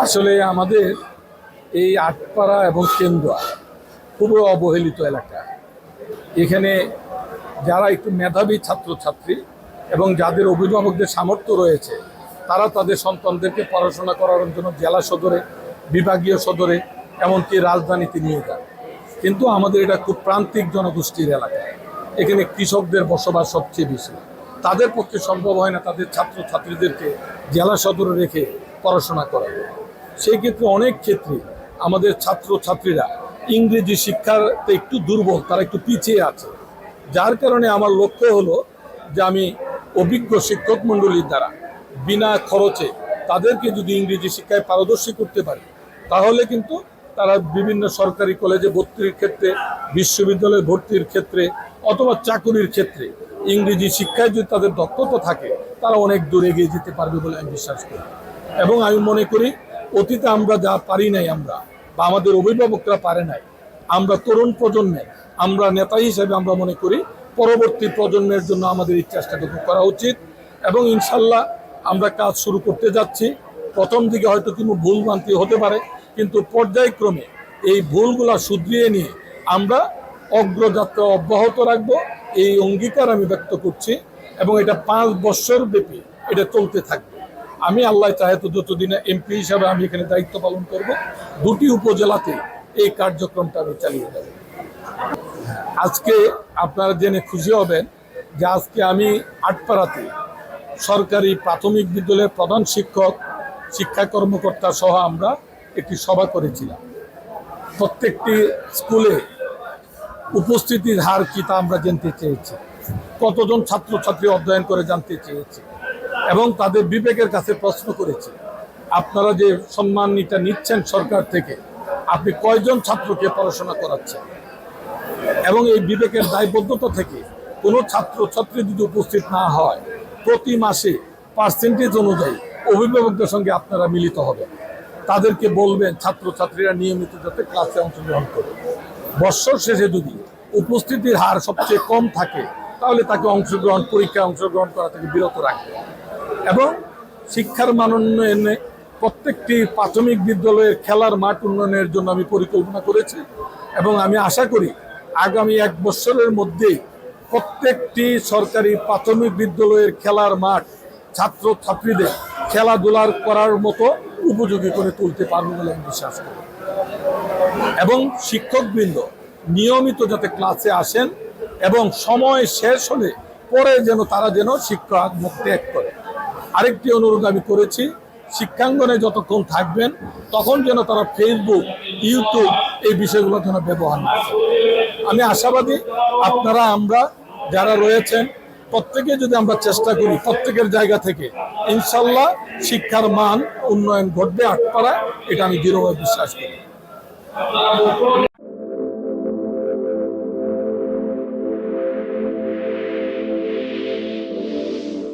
আসলে আমাদের এই আটপাড়া এবং কেন্দ্রা খুবই অবহেলিত এলাকা। এখানে যারা একটু মেধাবী ছাত্রছাত্রী এবং যাদের অভিভাবকদের সামর্থ্য রয়েছে, তারা তাদের সন্তানদেরকে পড়াশোনা করার জন্য জেলা সদরে, বিভাগীয় সদরে, এমনকি রাজধানীতে নিয়ে যান। কিন্তু আমাদের এটা খুব প্রান্তিক জনগোষ্ঠীর এলাকা। এখানে কৃষকদের বসবাস সবচেয়ে বেশি। তাদের পক্ষে সম্ভব হয় না তাদের ছাত্রছাত্রীদেরকে জেলা সদরে রেখে পড়াশোনা করাবে। সেই ক্ষেত্রে অনেক ক্ষেত্রে আমাদের ছাত্রছাত্রীরা ইংরেজি শিক্ষাতে একটু দুর্বল, তারা একটু পিছিয়ে আছে। যার কারণে আমার লক্ষ্য হলো যে আমি অভিজ্ঞ শিক্ষক মণ্ডলীর দ্বারা বিনা খরচে তাদেরকে যদি ইংরেজি শিক্ষায় পারদর্শী করতে পারি, তাহলে কিন্তু তারা বিভিন্ন সরকারি কলেজে ভর্তির ক্ষেত্রে, বিশ্ববিদ্যালয়ে ভর্তির ক্ষেত্রে অথবা চাকুরির ক্ষেত্রে ইংরেজি শিক্ষায় যদি তাদের দক্ষতা থাকে, তারা অনেক দূর এগিয়ে যেতে পারবে বলে আমি বিশ্বাস করি। এবং আমি মনে করি অতীতে আমরা যা পারি নাই, আমরা বা আমাদের অভিভাবকরা পারে নাই, আমরা তরুণ প্রজন্মের, আমরা নেতা হিসেবে আমরা মনে করি পরবর্তী প্রজন্মের জন্য আমাদের এই চেষ্টাটুকু করা উচিত। এবং ইনশাল্লাহ আমরা কাজ শুরু করতে যাচ্ছি। প্রথম দিকে হয়তো কোনো ভুল ভ্রান্তি হতে পারে, কিন্তু পর্যায়ক্রমে এই ভুলগুলা শুধরিয়ে নিয়ে আমরা অগ্রযাত্রা অব্যাহত রাখবো, এই অঙ্গীকার আমি ব্যক্ত করছি। এবং এটা 5 বছর ব্যাপী এটা চলতে থাকবে। আমি আল্লাহ চাহে তো যতদিনে এমপি হিসাবে আমি এখানে দায়িত্ব পালন করব, 2টি উপজেলাতে এই কার্যক্রমটা আমি চালিয়ে যাব। আজকে আপনারা জেনে খুশি হবেন যে আজকে আমি আটপাড়াতে সরকারি প্রাথমিক বিদ্যালয়ের প্রধান শিক্ষক, শিক্ষা কর্মকর্তা সহ আমরা একটি সভা করেছিলাম। প্রত্যেকটি স্কুলে উপস্থিতির হার কি তা আমরা জানতে চেয়েছি, কতজন ছাত্রছাত্রী অধ্যয়ন করে জানতে চেয়েছি, এবং তাদের বিবেকের কাছে প্রশ্ন করেছি, আপনারা যে সম্মানটা নিচ্ছেন সরকার থেকে, আপনি কয়জন ছাত্রকে পড়াশোনা করাচ্ছেন। এবং এই বিবেকের দায়বদ্ধতা থেকে কোনো ছাত্রছাত্রী যদি উপস্থিত না হয়, প্রতি মাসে পার্সেন্টেজ অনুযায়ী অভিভাবকদের সঙ্গে আপনারা মিলিত হবেন, তাদেরকে বলবেন ছাত্রছাত্রীরা নিয়মিত যাতে ক্লাসে অংশগ্রহণ করে। বৎসর শেষে যদি উপস্থিতির হার সবচেয়ে কম থাকে, তাহলে তাকে পরীক্ষায় অংশগ্রহণ করা থেকে বিরত রাখবে। এবং শিক্ষার মান উন্নয়নে প্রত্যেকটি প্রাথমিক বিদ্যালয়ের খেলার মাঠ উন্নয়নের জন্য আমি পরিকল্পনা করেছি। এবং আমি আশা করি আগামী 1 বছরের মধ্যেই প্রত্যেকটি সরকারি প্রাথমিক বিদ্যালয়ের খেলার মাঠ ছাত্রছাত্রীদের খেলাধুলার করার মতো উপযোগী করে তুলতে পারবো বলে আমি বিশ্বাস করি। এবং শিক্ষকবৃন্দ নিয়মিত যাতে ক্লাসে আসেন এবং সময় শেষ হলে পরে তারা শিক্ষা মুখ ত্যাগ করে। আরেকটি অনুরোধ আমি করেছি, শিক্ষাঙ্গনে যতক্ষণ থাকবেন তখন যেন তারা ফেসবুক, ইউটিউব এই বিষয়গুলো যেন ব্যবহার না করে। আমি আশাবাদী আপনারা, আমরা যারা রয়েছেন প্রত্যেকে যদি আমরা চেষ্টা করি প্রত্যেকের জায়গা থেকে, ইনশাল্লাহ শিক্ষার মান উন্নয়ন ঘটবে আটপাড়া, এটা আমি দৃঢ়ভাবে বিশ্বাস করি।